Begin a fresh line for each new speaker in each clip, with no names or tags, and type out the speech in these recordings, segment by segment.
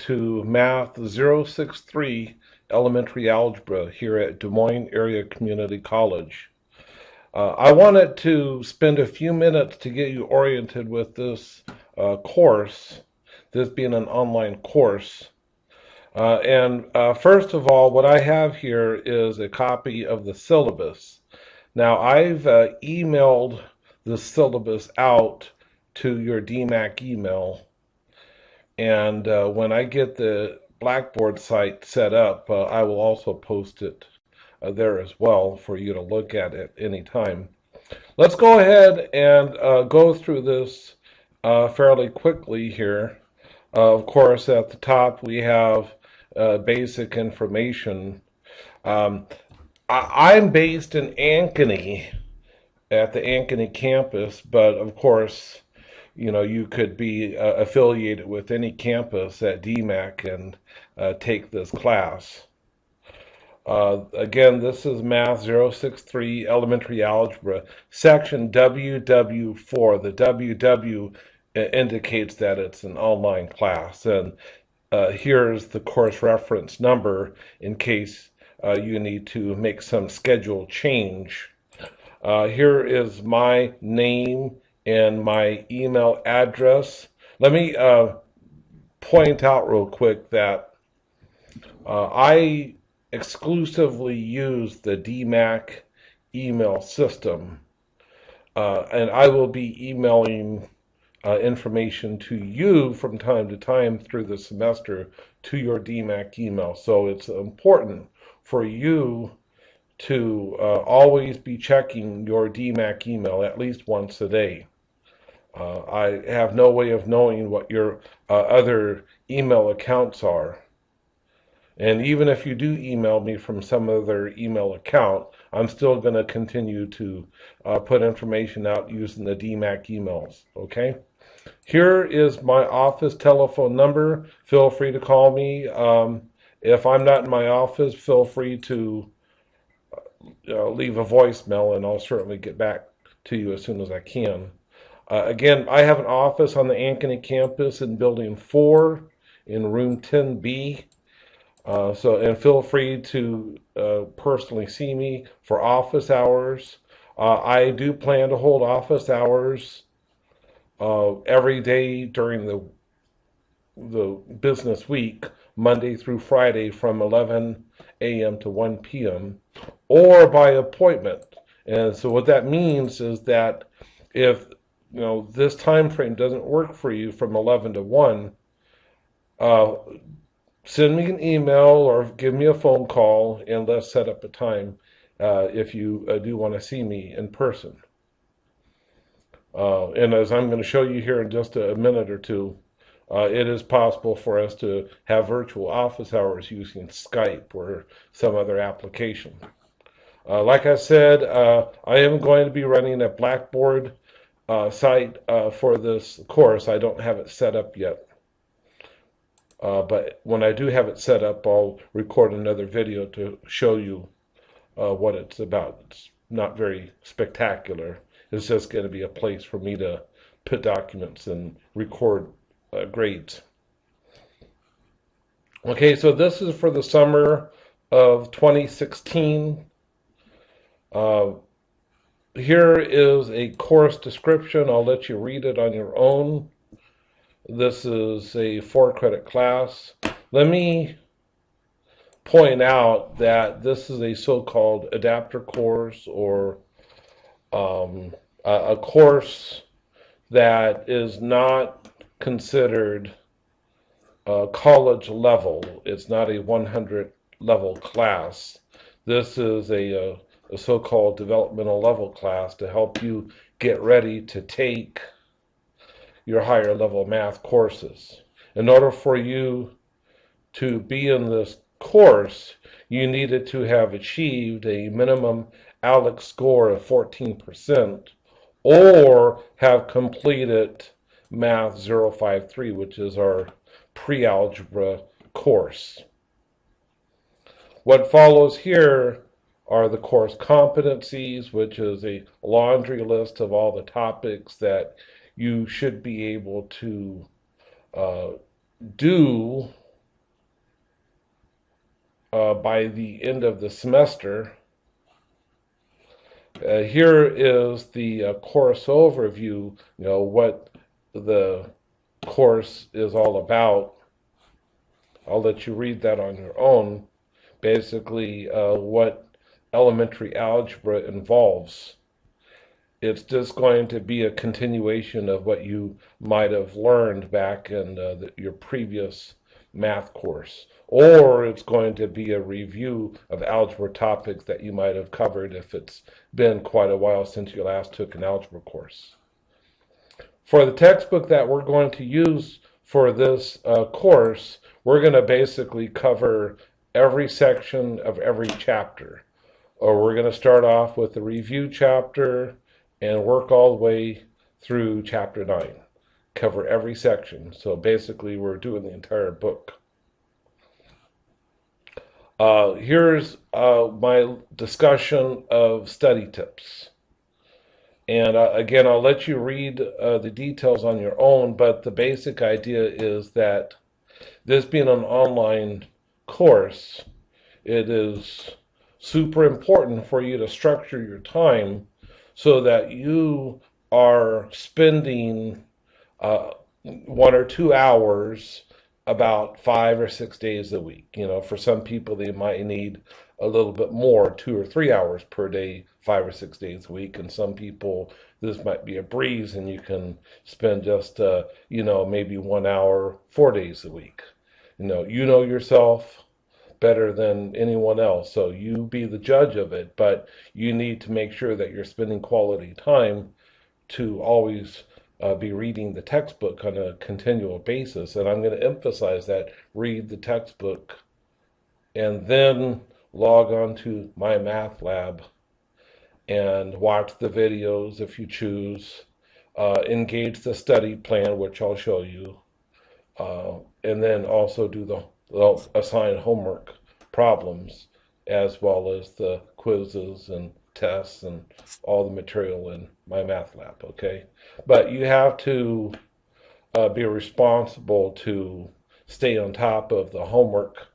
to Math 063 Elementary Algebra here at Des Moines Area Community College. I wanted to spend a few minutes to get you oriented with this course, this being an online course. First of all, what I have here is a copy of the syllabus. Now, I've emailed the syllabus out to your DMAC email. And when I get the Blackboard site set up, I will also post it there as well for you to look at any time. Let's go ahead and go through this fairly quickly here. Of course, at the top we have basic information. I'm based in Ankeny, at the Ankeny campus, but of course, you know, you could be affiliated with any campus at DMAC and take this class. Again, this is Math 063 Elementary Algebra, section WW4. The WW indicates that it's an online class, and here's the course reference number in case you need to make some schedule change. Here is my name and my email address. Let me point out real quick that I exclusively use the DMAC email system, and I will be emailing information to you from time to time through the semester to your DMAC email. So it's important for you to always be checking your DMAC email at least once a day. I have no way of knowing what your other email accounts are. And even if you do email me from some other email account, I'm still going to continue to put information out using the DMAC emails, okay? Here is my office telephone number. Feel free to call me. If I'm not in my office, feel free to leave a voicemail, and I'll certainly get back to you as soon as I can. Again, I have an office on the Ankeny campus in Building 4 in room 10B. And feel free to personally see me for office hours. I do plan to hold office hours every day during the business week, Monday through Friday from 11 a.m. to 1 p.m. or by appointment. And so what that means is that if this time frame doesn't work for you from 11 to 1, send me an email or give me a phone call, and let's set up a time if you do want to see me in person. And as I'm going to show you here in just a minute or two, it is possible for us to have virtual office hours using Skype or some other application. Like I said, I am going to be running a Blackboard site for this course. I don't have it set up yet. But when I do have it set up, I'll record another video to show you what it's about. It's not very spectacular. It's just going to be a place for me to put documents and record grades. Okay, so this is for the summer of 2016. Here is a course description. I'll let you read it on your own. This is a 4-credit class. Let me point out that this is a so-called adapter course, or a course that is not considered college level. It's not a 100 level class. This is a so-called developmental level class to help you get ready to take your higher level math courses. In order for you to be in this course, you needed to have achieved a minimum ALEC score of 14% or have completed Math 053, which is our pre-algebra course. What follows here are the course competencies, which is a laundry list of all the topics that you should be able to do by the end of the semester. Here is the course overview, what the course is all about. I'll let you read that on your own. Basically, what elementary algebra involves. It's just going to be a continuation of what you might have learned back in your previous math course. Or it's going to be a review of algebra topics that you might have covered if it's been quite a while since you last took an algebra course. For the textbook that we're going to use for this course, we're going to basically cover every section of every chapter. Or we're going to start off with the review chapter and work all the way through chapter 9. Cover every section. So basically we're doing the entire book. Here's my discussion of study tips. And again, I'll let you read the details on your own, but the basic idea is that this being an online course, it is super important for you to structure your time so that you are spending 1 or 2 hours about 5 or 6 days a week. For some people, they might need a little bit more, 2 or 3 hours per day, 5 or 6 days a week. And some people, this might be a breeze and you can spend just, maybe 1 hour, 4 days a week. You know yourself better than anyone else, so you be the judge of it, but you need to make sure that you're spending quality time to always be reading the textbook on a continual basis. And I'm going to emphasize that. Read the textbook and then log on to my math lab and watch the videos if you choose. Engage the study plan, which I'll show you, and then also do the assigned homework problems, as well as the quizzes and tests and all the material in my math lab, okay? But you have to be responsible to stay on top of the homework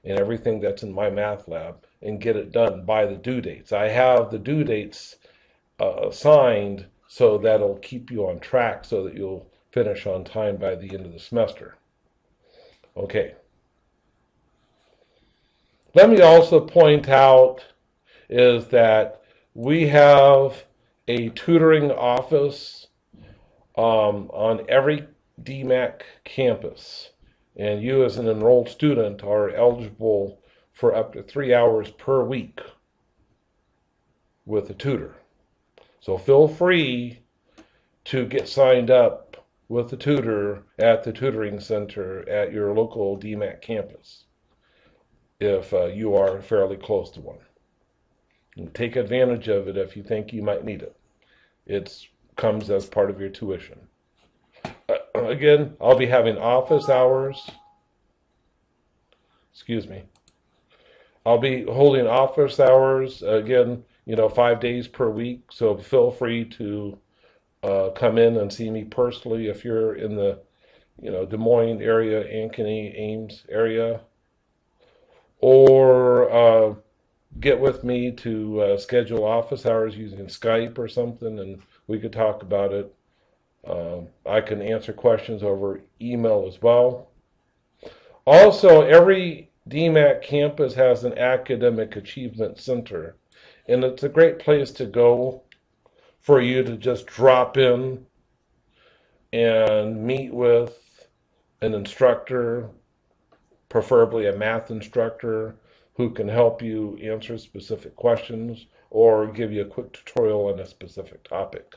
and everything that's in my math lab and get it done by the due dates. I have the due dates assigned so that'll keep you on track so that you'll finish on time by the end of the semester. Okay. Let me also point out is that we have a tutoring office on every DMAC campus. And you as an enrolled student are eligible for up to 3 hours per week with a tutor. So feel free to get signed up with a tutor at the tutoring center at your local DMAC campus if you are fairly close to one. And take advantage of it if you think you might need it. It comes as part of your tuition. Again, I'll be having office hours. Excuse me. I'll be holding office hours, again, 5 days per week. So feel free to come in and see me personally if you're in the, Des Moines area, Ankeny, Ames area. Or get with me to schedule office hours using Skype or something, and we could talk about it. I can answer questions over email as well. Also, every DMAC campus has an academic achievement center, and it's a great place to go for you to just drop in and meet with an instructor, preferably a math instructor, who can help you answer specific questions or give you a quick tutorial on a specific topic.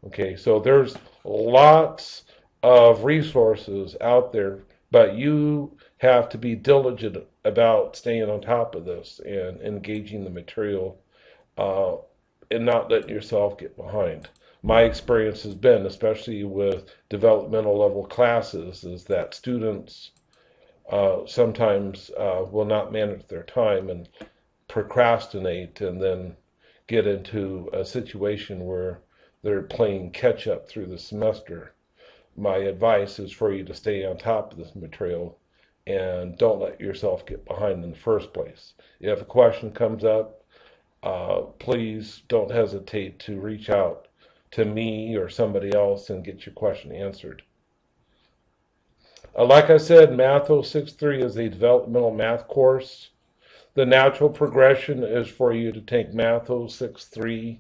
Okay, so there's lots of resources out there, but you have to be diligent about staying on top of this and engaging the material and not letting yourself get behind. My experience has been, especially with developmental level classes, is that students sometimes will not manage their time and procrastinate and then get into a situation where they're playing catch up through the semester. My advice is for you to stay on top of this material and don't let yourself get behind in the first place. If a question comes up, please don't hesitate to reach out to me or somebody else and get your question answered. Like I said, Math 063 is a developmental math course. The natural progression is for you to take Math 063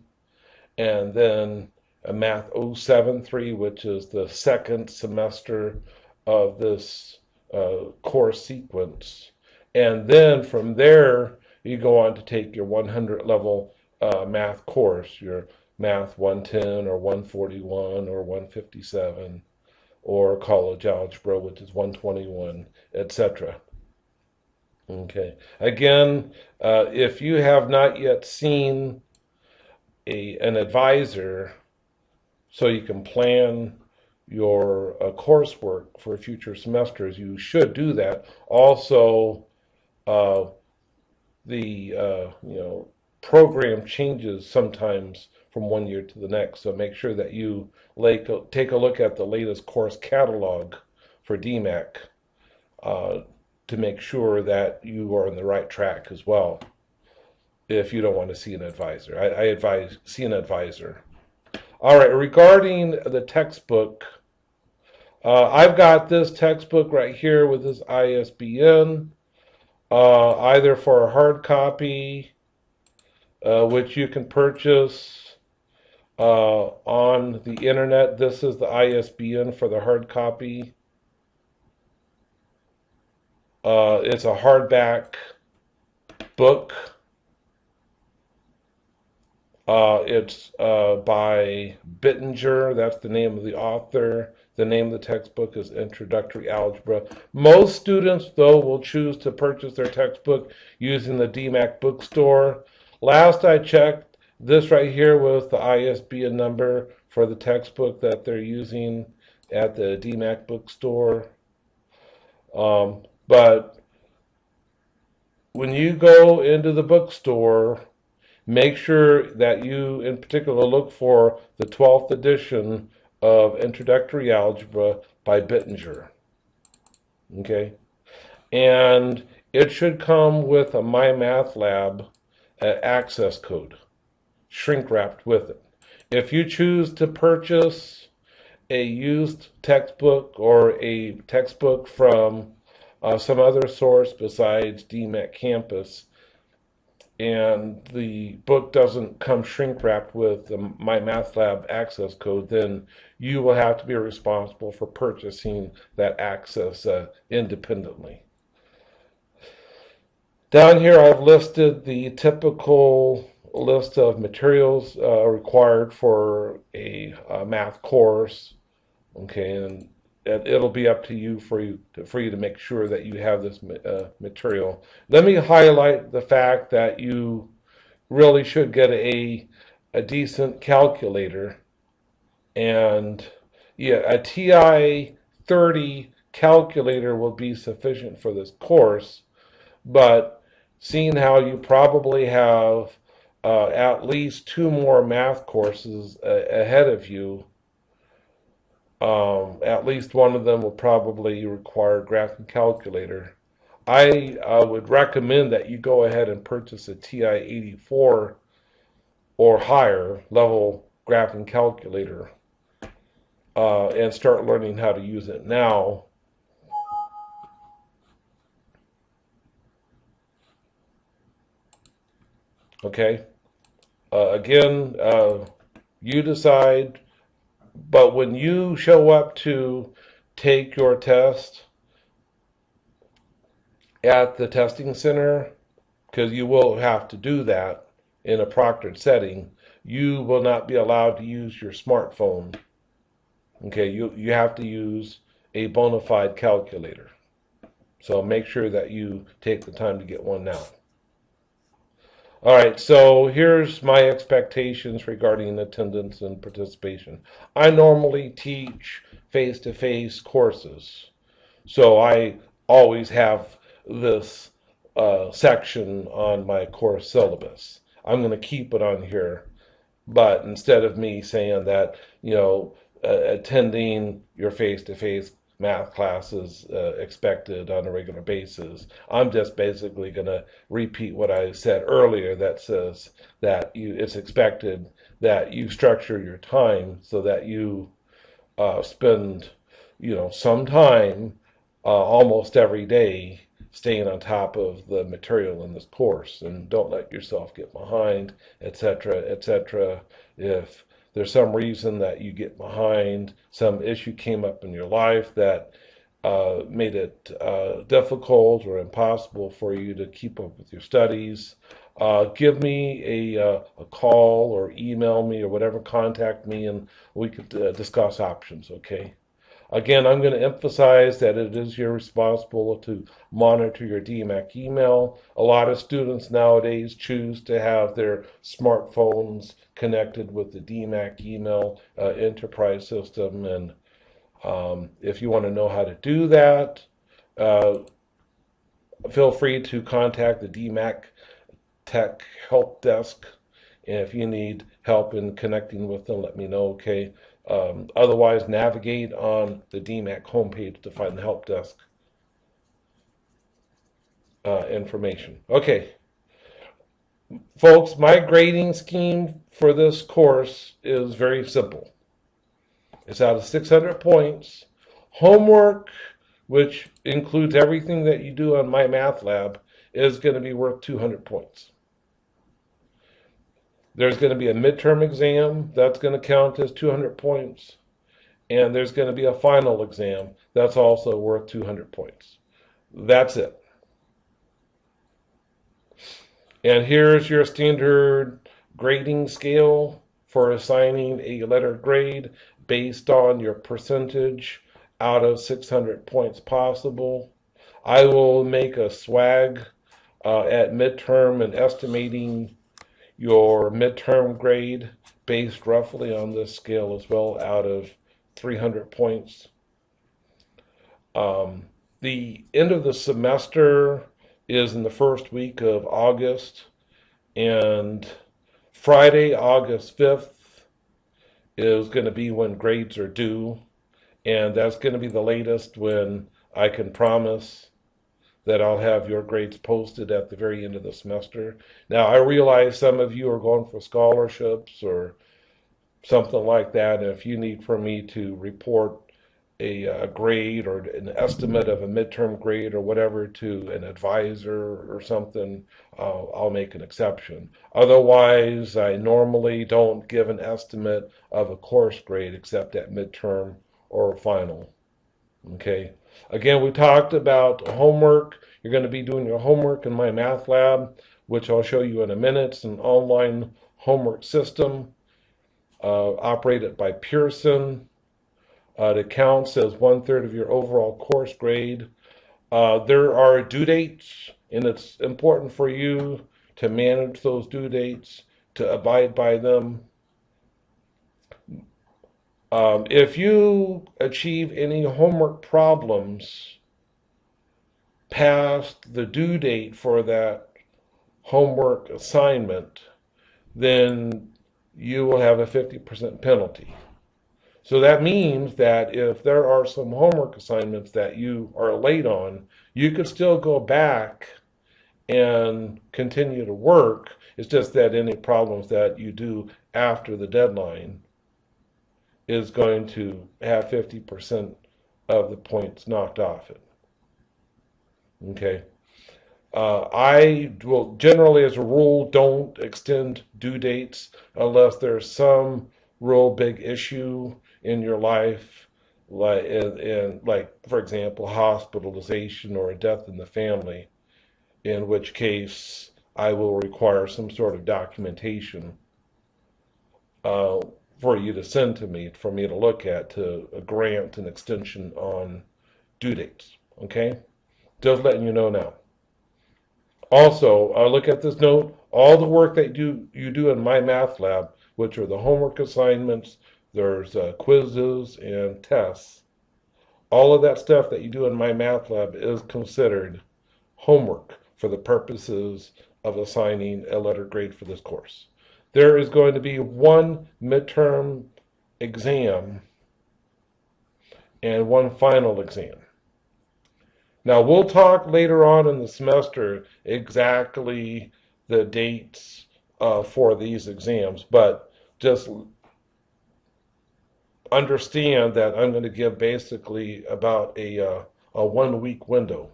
and then a Math 073, which is the second semester of this course sequence. And then from there, you go on to take your 100 level math course, your Math 110 or 141 or 157, or college algebra, which is 121, etc. Okay. Again, if you have not yet seen an advisor so you can plan your coursework for future semesters, you should do that. Also, the program changes sometimes from one year to the next, so make sure that you take a look at the latest course catalog for DMAC to make sure that you are on the right track as well. If you don't want to see an advisor, I advise see an advisor. All right, regarding the textbook, I've got this textbook right here with this ISBN, either for a hard copy, which you can purchase on the internet. This is the ISBN for the hard copy. It's a hardback book. It's by Bittinger. That's the name of the author. The name of the textbook is Introductory Algebra. Most students, though, will choose to purchase their textbook using the DMAC bookstore. Last I checked, this right here was the ISBN number for the textbook that they're using at the DMAC bookstore. But when you go into the bookstore, make sure that you, in particular, look for the 12th edition of Introductory Algebra by Bittinger. Okay? And it should come with a MyMathLab access code, shrink wrapped with it. If you choose to purchase a used textbook or a textbook from some other source besides DMAC Campus, and the book doesn't come shrink wrapped with the MyMathLab access code, then you will have to be responsible for purchasing that access independently. Down here I've listed the typical list of materials required for a math course. Okay, and it'll be up to you for you to make sure that you have this material. Let me highlight the fact that you really should get a decent calculator, and yeah, a TI 30 calculator will be sufficient for this course. But seeing how you probably have at least 2 more math courses ahead of you, at least one of them will probably require graphing calculator. I would recommend that you go ahead and purchase a TI 84 or higher level graphing calculator and start learning how to use it now. Okay? Again, you decide. But when you show up to take your test at the testing center, because you will have to do that in a proctored setting, you will not be allowed to use your smartphone. Okay, you have to use a bona fide calculator. So make sure that you take the time to get one now. All right, so here's my expectations regarding attendance and participation. I normally teach face-to-face courses, so I always have this section on my course syllabus. I'm going to keep it on here, but instead of me saying that, attending your face-to-face math classes expected on a regular basis. I'm just basically going to repeat what I said earlier that says that it's expected that you structure your time so that you spend, some time almost every day staying on top of the material in this course and don't let yourself get behind, etc., etc. If there's some reason that you get behind, some issue came up in your life that made it difficult or impossible for you to keep up with your studies, give me a call or email me or whatever, contact me, and we could discuss options, okay? Again, I'm going to emphasize that it is your responsibility to monitor your DMAC email. A lot of students nowadays choose to have their smartphones connected with the DMAC email enterprise system. And if you want to know how to do that, uh, feel free to contact the DMAC Tech Help Desk. And if you need help in connecting with them, let me know, okay? Otherwise, navigate on the DMAC homepage to find the help desk information. Okay, folks, my grading scheme for this course is very simple. It's out of 600 points. Homework, which includes everything that you do on my math lab, is going to be worth 200 points. There's going to be a midterm exam that's going to count as 200 points. And there's going to be a final exam that's also worth 200 points. That's it. And here's your standard grading scale for assigning a letter grade based on your percentage out of 600 points possible. I will make a swag at midterm and estimating your midterm grade based roughly on this scale as well out of 300 points. The end of the semester is in the first week of August, and Friday, August 5th is going to be when grades are due, and that's going to be the latest when I can promise that I'll have your grades posted at the very end of the semester. Now, I realize some of you are going for scholarships or something like that. And if you need for me to report a grade or an estimate of a midterm grade or whatever to an advisor or something, I'll make an exception. Otherwise, I normally don't give an estimate of a course grade except at midterm or final. Okay. Again, we talked about homework. You're going to be doing your homework in my math lab, which I'll show you in a minute. It's an online homework system operated by Pearson. It counts as 1/3 of your overall course grade. There are due dates, and it's important for you to manage those due dates, to abide by them. If you achieve any homework problems past the due date for that homework assignment, then you will have a 50% penalty. So that means that if there are some homework assignments that you are late on, you could still go back and continue to work. It's just that any problems that you do after the deadline is going to have 50% of the points knocked off it. Okay. I will generally, as a rule, don't extend due dates unless there's some real big issue in your life, like for example, hospitalization or a death in the family, in which case I will require some sort of documentation for you to send to me, for me to look at, to grant an extension on due dates. Okay? Just letting you know now. Also, look at this note. All the work that you do in my math lab, which are the homework assignments, there's quizzes and tests. All of that stuff that you do in my math lab is considered homework for the purposes of assigning a letter grade for this course. There is going to be one midterm exam and one final exam. Now, we'll talk later on in the semester exactly the dates for these exams, but just understand that I'm going to give basically about a 1 week window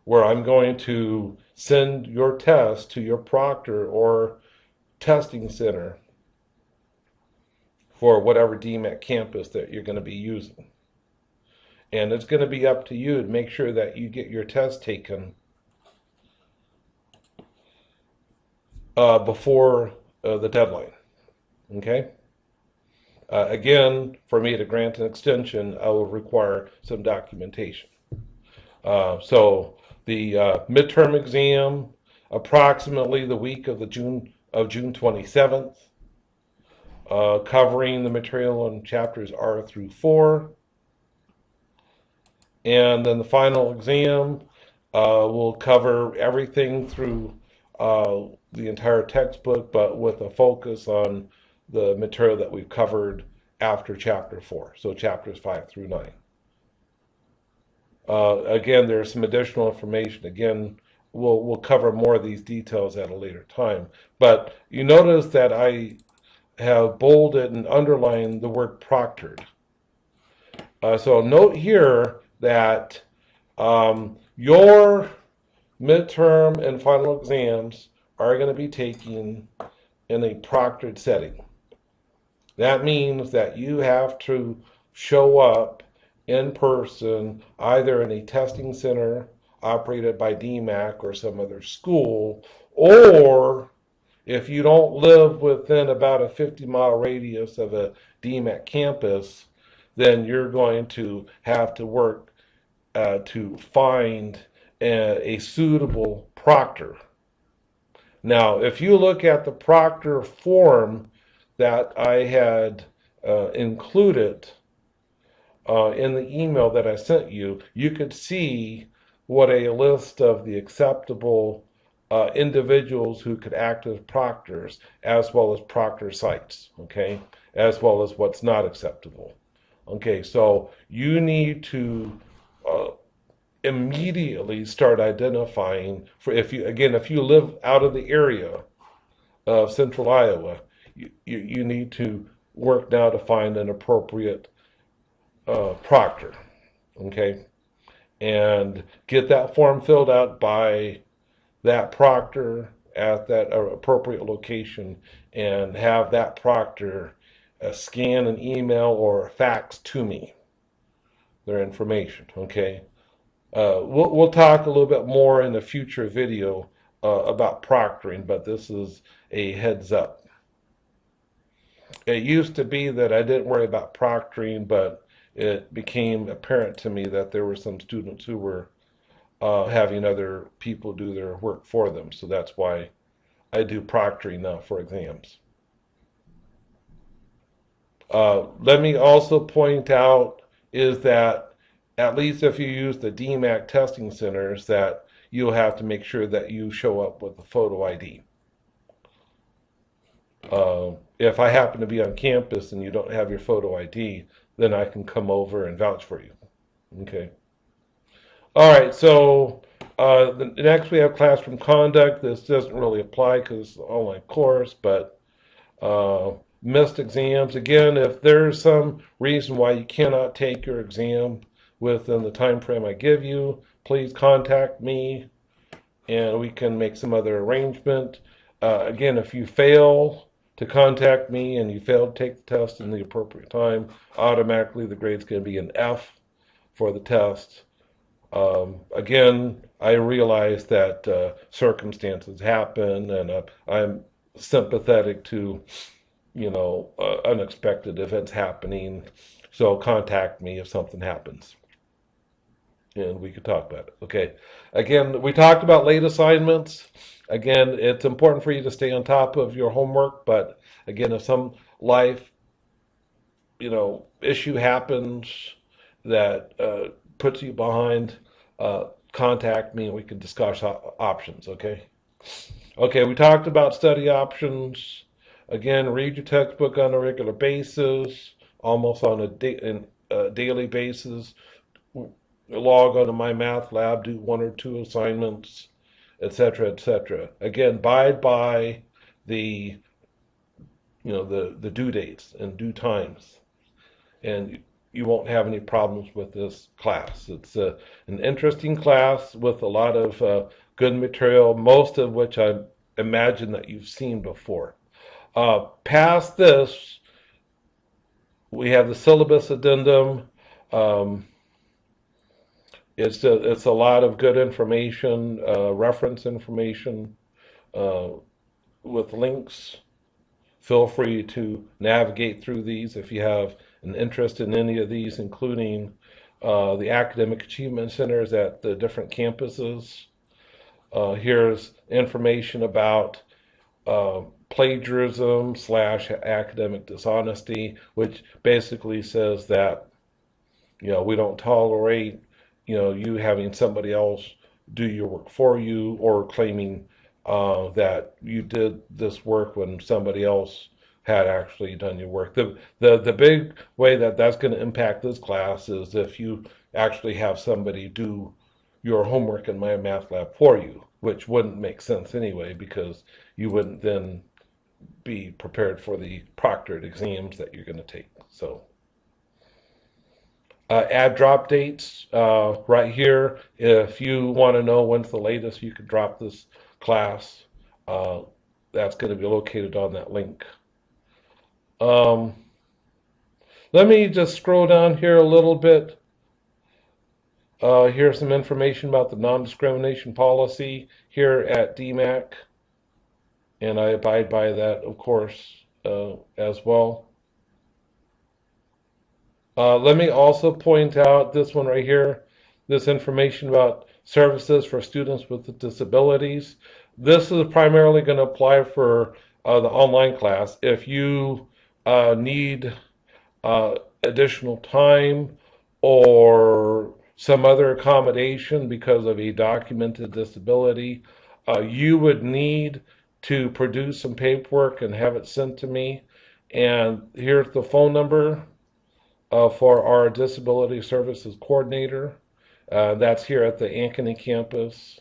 where I'm going to send your test to your proctor or testing center for whatever DMAT campus that you're going to be using. And it's going to be up to you to make sure that you get your test taken before the deadline. Okay? Again, for me to grant an extension, I will require some documentation. So the midterm exam, approximately the week of June 27th, covering the material in chapters R through 4. And then the final exam will cover everything through the entire textbook, but with a focus on the material that we've covered after chapter 4, so chapters 5 through 9. Again, there's some additional information. Again, we'll cover more of these details at a later time. But you notice that I have bolded and underlined the word proctored. So note here that your midterm and final exams are going to be taken in a proctored setting. That means that you have to show up in person, either in a testing center operated by DMAC or some other school, or if you don't live within about a 50-mile radius of a DMAC campus, then you're going to have to work to find a suitable proctor. Now, if you look at the proctor form that I had included in the email that I sent you, you could see what a list of the acceptable individuals who could act as proctors, as well as proctor sites, okay, as well as what's not acceptable. Okay, so you need to immediately start identifying for if you live out of the area of central Iowa, you need to work now to find an appropriate proctor, okay, and get that form filled out by that proctor at that appropriate location, and have that proctor scan an email or fax to me their information. Okay, we'll talk a little bit more in a future video about proctoring, but this is a heads up. It used to be that I didn't worry about proctoring, but it became apparent to me that there were some students who were having other people do their work for them. So that's why I do proctoring now for exams. Let me also point out is that at least if you use the DMAC testing centers, that you'll have to make sure that you show up with a photo ID. If I happen to be on campus and you don't have your photo ID, then I can come over and vouch for you. Okay. All right, so next we have classroom conduct. This doesn't really apply because it's an online course, but missed exams. Again, if there's some reason why you cannot take your exam within the time frame I give you, please contact me and we can make some other arrangement. Again, if you fail to contact me and you fail to take the test in the appropriate time, automatically the grade's going to be an F for the test. Again, I realize that circumstances happen, and I'm sympathetic to, unexpected events happening. So contact me if something happens, and we could talk about it. Okay. Again, we talked about late assignments. Again, it's important for you to stay on top of your homework, but again, if some life, issue happens that puts you behind, contact me and we can discuss options, okay? Okay, we talked about study options. Again, read your textbook on a regular basis, almost on a daily basis, log on to my math lab, do 1 or 2 assignments, etc., etc. Again, abide by the the due dates and due times, and you won't have any problems with this class. It's an interesting class with a lot of good material, most of which I imagine that you've seen before. Past this, we have the syllabus addendum. Um, it's a lot of good information, reference information uh, with links. Feel free to navigate through these if you have an interest in any of these, including the academic achievement centers at the different campuses. Here's information about plagiarism / academic dishonesty, which basically says that we don't tolerate you having somebody else do your work for you, or claiming that you did this work when somebody else had actually done your work. The big way that that's going to impact this class is if you actually have somebody do your homework in my math lab for you, which wouldn't make sense anyway, because you wouldn't then be prepared for the proctored exams that you're going to take. So add drop dates right here. If you want to know when's the latest you could drop this class, that's going to be located on that link. Let me just scroll down here a little bit. Here's some information about the non-discrimination policy here at DMAC, and I abide by that, of course, as well. Let me also point out this one right here, this information about services for students with disabilities. This is primarily going to apply for the online class. If you need additional time or some other accommodation because of a documented disability, you would need to produce some paperwork and have it sent to me. And here's the phone number for our Disability Services Coordinator. That's here at the Ankeny campus.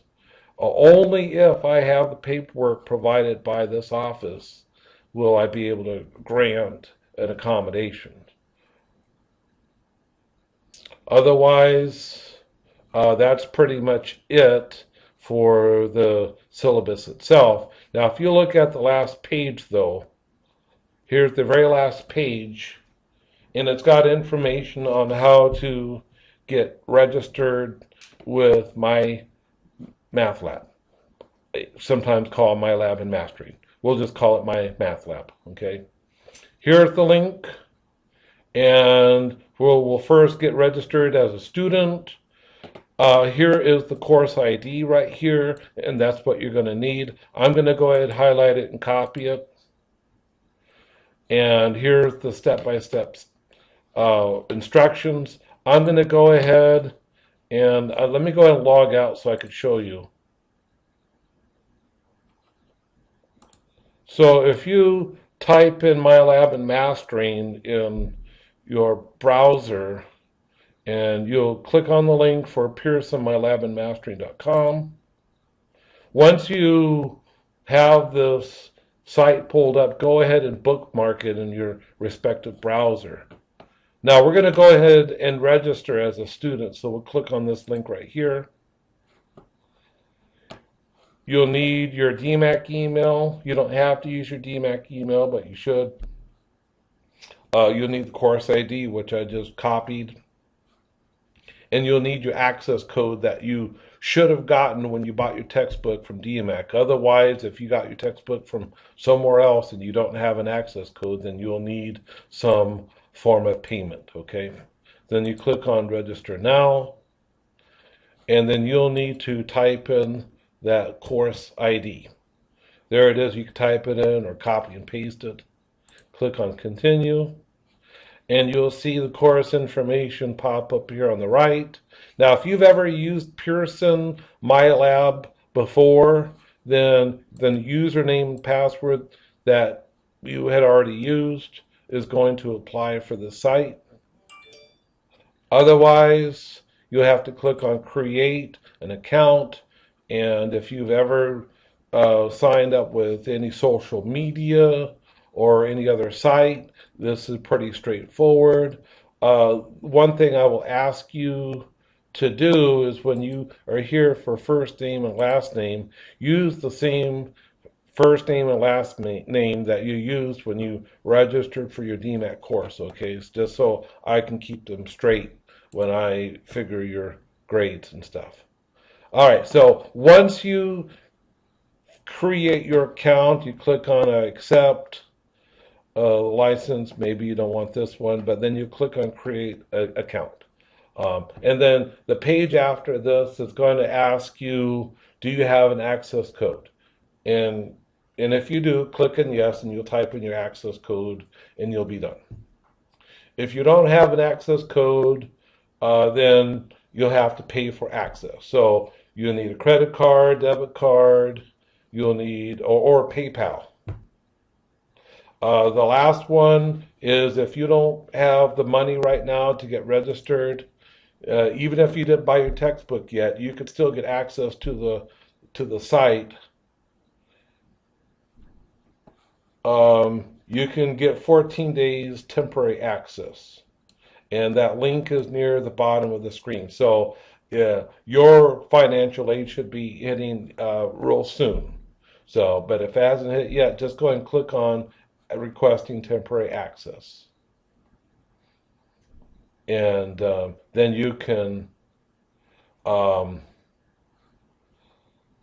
Only if I have the paperwork provided by this office will I be able to grant an accommodation. Otherwise, that's pretty much it for the syllabus itself. Now, if you look at the last page, though, here's the very last page, and it's got information on how to get registered with my math lab, sometimes called My Lab in Mastering. We'll just call it my math lab, okay? Here's the link, and we'll first get registered as a student. Here is the course ID right here, and that's what you're going to need. I'm going to go ahead and highlight it and copy it. And here's the step-by-step instructions. I'm going to go ahead and let me go ahead and log out so I could show you. So if you type in My Lab in Mastering in your browser, and you'll click on the link for pearsonmylabinmastering.com. Once you have this site pulled up, go ahead and bookmark it in your respective browser. Now we're going to go ahead and register as a student, so we'll click on this link right here. You'll need your DMAC email. You don't have to use your DMAC email, but you should. You'll need the course ID, which I just copied. And you'll need your access code that you should have gotten when you bought your textbook from DMAC. Otherwise, if you got your textbook from somewhere else and you don't have an access code, then you'll need some form of payment, okay? Then you click on Register Now, and then you'll need to type in that course ID. There it is. You can type it in or copy and paste it. Click on Continue, and you'll see the course information pop up here on the right. Now, if you've ever used Pearson MyLab before, then the username and password that you had already used is going to apply for the site. Otherwise, you'll have to click on create an account. And if you've ever signed up with any social media or any other site, this is pretty straightforward. One thing I will ask you to do is when you are here for first name and last name, use the same first name and last name that you used when you registered for your DMAT course, okay? It's just so I can keep them straight when I figure your grades and stuff. All right, so once you create your account, you click on accept license. Maybe you don't want this one, but then you click on create account. And then the page after this is going to ask you, do you have an access code? And if you do, click in yes, and you'll type in your access code, and you'll be done. If you don't have an access code, then you'll have to pay for access. So you'll need a credit card, debit card, you'll need, or PayPal. The last one is if you don't have the money right now to get registered, even if you didn't buy your textbook yet, you could still get access to the site. You can get 14 days temporary access, and that link is near the bottom of the screen. So your financial aid should be hitting real soon. So, but if it hasn't hit yet, just go ahead and click on requesting temporary access. And then you can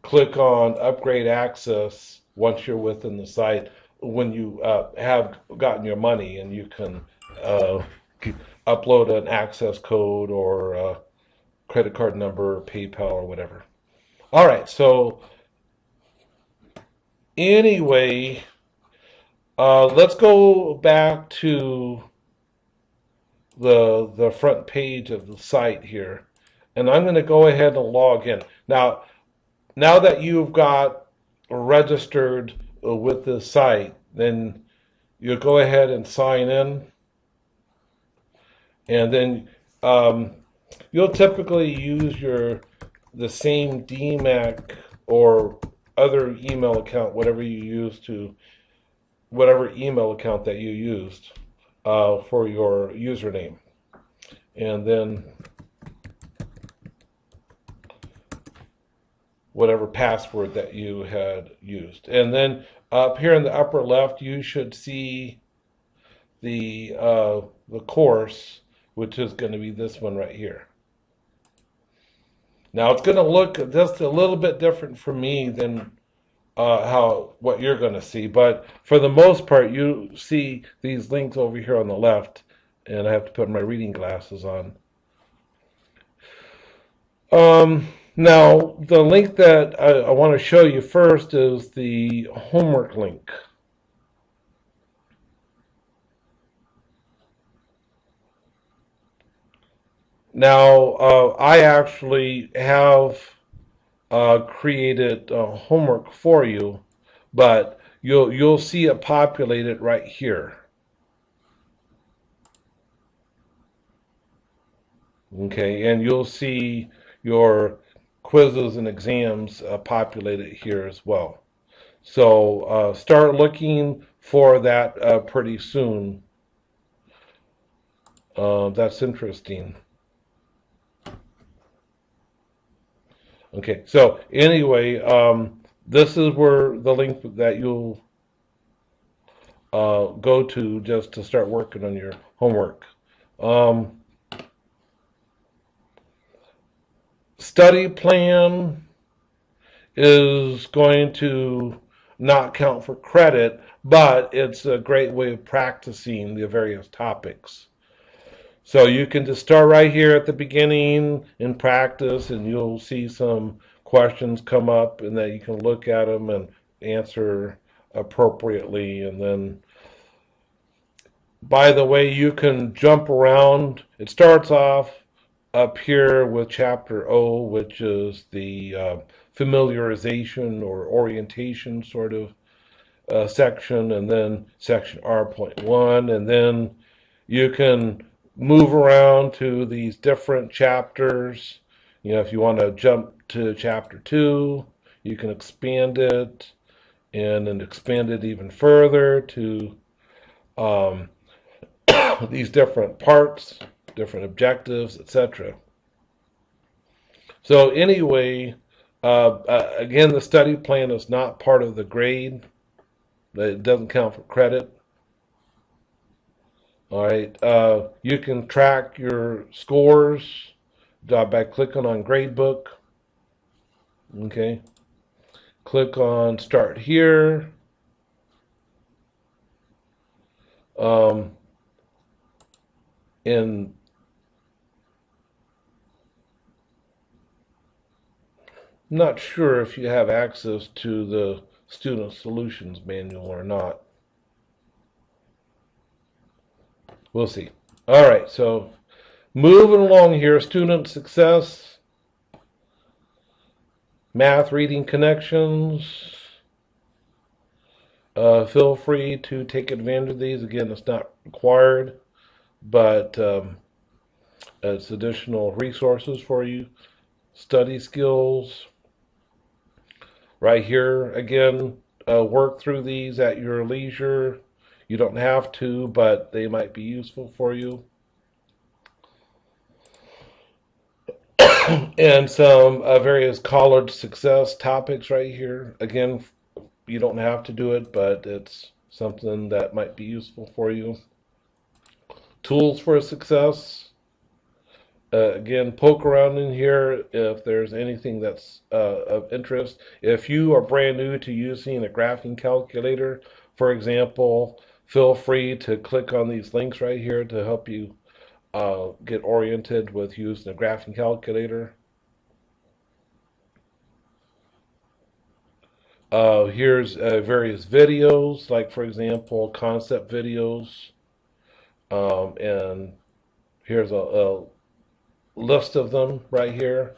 click on upgrade access once you're within the site, when you have gotten your money, and you can upload an access code or a credit card number, or PayPal, or whatever. All right, so anyway, let's go back to the front page of the site here, and I'm going to go ahead and log in. Now that you've got registered with this site, then you'll go ahead and sign in, and then you'll typically use the same DMAC or other email account, whatever email account that you used for your username, and then whatever password that you had used. And then up here in the upper left, you should see the course, which is going to be this one right here. Now it's going to look just a little bit different for me than what you're going to see, but for the most part, you see these links over here on the left, and I have to put my reading glasses on. Now, the link that I want to show you first is the homework link. Now, I actually have created homework for you, but you'll see it populated right here. Okay, and you'll see your quizzes and exams populated here as well. So start looking for that pretty soon. That's interesting. Okay, so anyway, this is where the link that you'll go to just to start working on your homework. Study plan is going to not count for credit, but it's a great way of practicing the various topics. So you can just start right here at the beginning and practice, and you'll see some questions come up, and that you can look at them and answer appropriately. And then, by the way, you can jump around. It starts off up here with Chapter O, which is the familiarization or orientation sort of section, and then Section R.1, and then you can move around to these different chapters. If you want to jump to chapter 2, you can expand it and then expand it even further to um, these different parts, different objectives, etc. So anyway, again, the study plan is not part of the grade. It doesn't count for credit. All right. You can track your scores by clicking on Gradebook. Okay. Click on Start Here. And I'm not sure if you have access to the Student Solutions Manual or not. We'll see. All right, so moving along here, student success, math reading connections. Feel free to take advantage of these. Again, it's not required, but it's additional resources for you. Study skills. Right here, again, work through these at your leisure. You don't have to, but they might be useful for you. And some various college success topics right here. Again, you don't have to do it, but it's something that might be useful for you. Tools for success. Again, poke around in here if there's anything that's of interest. If you are brand new to using a graphing calculator, for example, feel free to click on these links right here to help you get oriented with using a graphing calculator. Here's various videos, like for example, concept videos. And here's a list of them right here.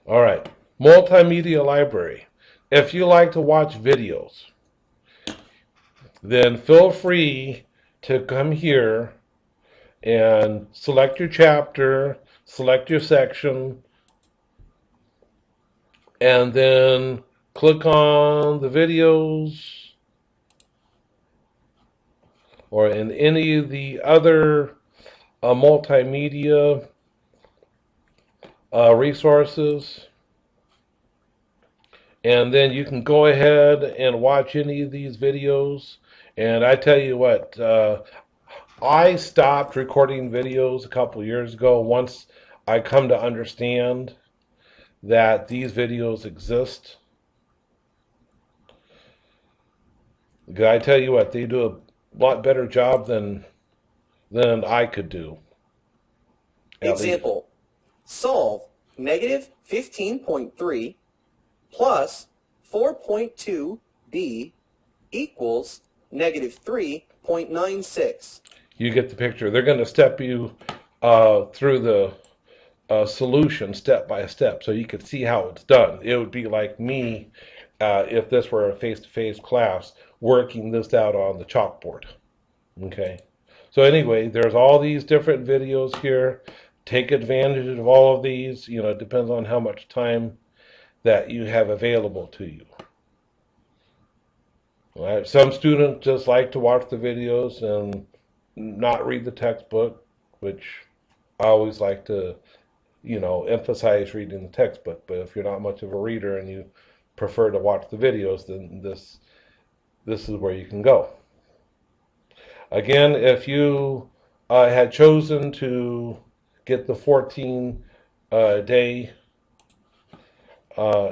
All right, multimedia library. If you like to watch videos, then feel free to come here and select your chapter, select your section, and then click on the videos or in any of the other multimedia resources. And then you can go ahead and watch any of these videos. And I tell you what, I stopped recording videos a couple years ago once I come to understand that these videos exist. I tell you what, they do a lot better job than I could do.
Example, solve negative 15.3 plus 4.2b equals negative 3.96.
You get the picture. They're going to step you through the solution step by step so you could see how it's done. It would be like me if this were a face-to-face class working this out on the chalkboard. Okay. So anyway, there's all these different videos here. Take advantage of all of these. It depends on how much time that you have available to you. All right. Some students just like to watch the videos and not read the textbook, which I always like to, emphasize reading the textbook. But if you're not much of a reader and you prefer to watch the videos, then this is where you can go. Again, if you had chosen to get the 14-day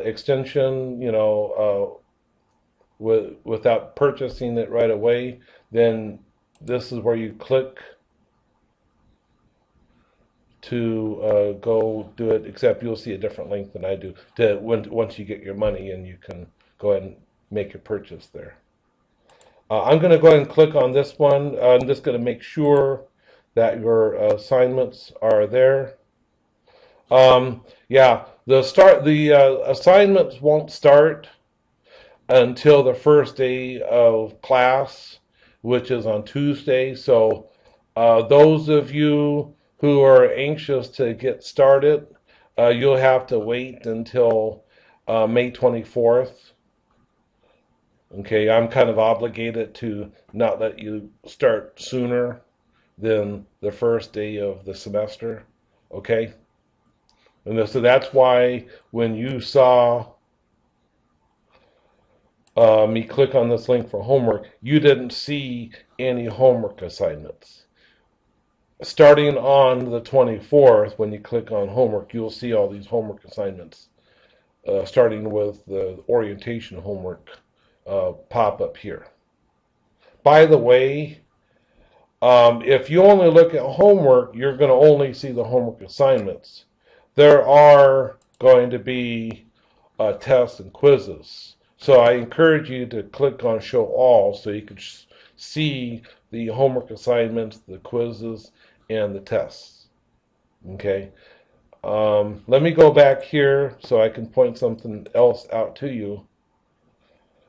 extension, without purchasing it right away, then this is where you click to go do it, except you'll see a different link than I do once you get your money, and you can go ahead and make your purchase there. I'm going to go ahead and click on this one. I'm just going to make sure that your assignments are there. Yeah, the assignments won't start until the first day of class. which is on Tuesday. So those of you who are anxious to get started, you'll have to wait until May 24th. Okay, I'm kind of obligated to not let you start sooner than the first day of the semester. Okay? And so that's why when you saw me click on this link for homework, you didn't see any homework assignments. Starting on the 24th, when you click on homework, you'll see all these homework assignments, starting with the orientation homework pop up here. By the way, if you only look at homework, you're going to only see the homework assignments. There are going to be tests and quizzes. So I encourage you to click on Show All so you can see the homework assignments, the quizzes, and the tests. Okay. Let me go back here so I can point something else out to you.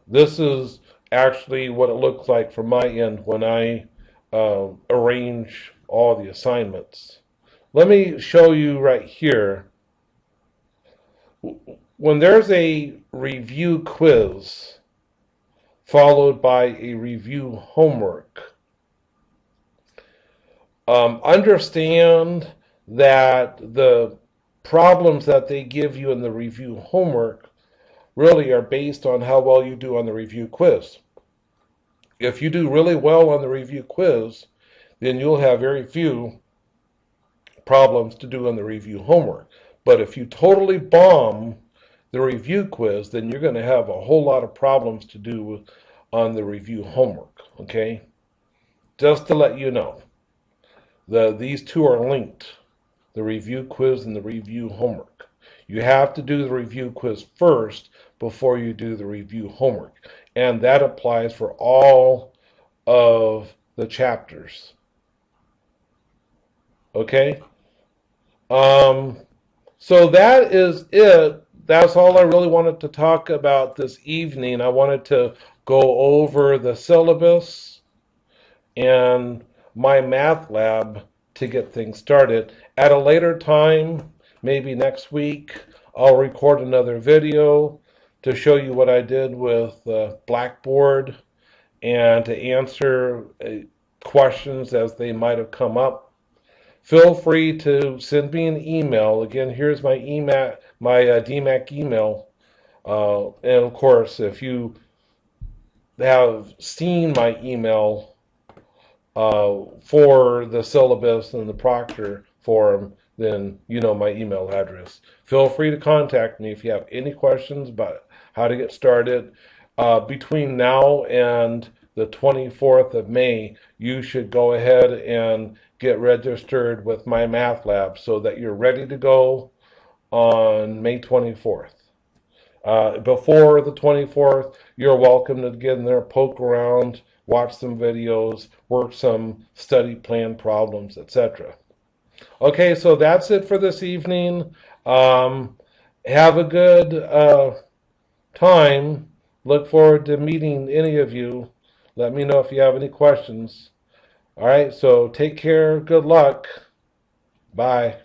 This is actually what it looks like from my end when I arrange all the assignments. Let me show you right here. When there's a review quiz followed by a review homework, understand that the problems that they give you in the review homework really are based on how well you do on the review quiz. If you do really well on the review quiz, then you'll have very few problems to do on the review homework. But if you totally bomb the review quiz, then you're going to have a whole lot of problems to do on the review homework, okay? Just to let you know, these two are linked, the review quiz and the review homework. You have to do the review quiz first before you do the review homework. And that applies for all of the chapters. Okay? So that is it. That's all I really wanted to talk about this evening. I wanted to go over the syllabus and my math lab to get things started. At a later time, maybe next week, I'll record another video to show you what I did with Blackboard and to answer questions as they might have come up. Feel free to send me an email. Again, here's my email, my DMAC email. And of course, if you have seen my email for the syllabus and the proctor form, then you know my email address. Feel free to contact me if you have any questions about how to get started. Between now and the 24th of May, you should go ahead and get registered with my math lab so that you're ready to go on May 24th. Before the 24th, you're welcome to get in there, poke around, watch some videos, work some study plan problems, etc. Okay, so that's it for this evening. Have a good time. Look forward to meeting any of you. Let me know if you have any questions. All right, so take care. Good luck. Bye.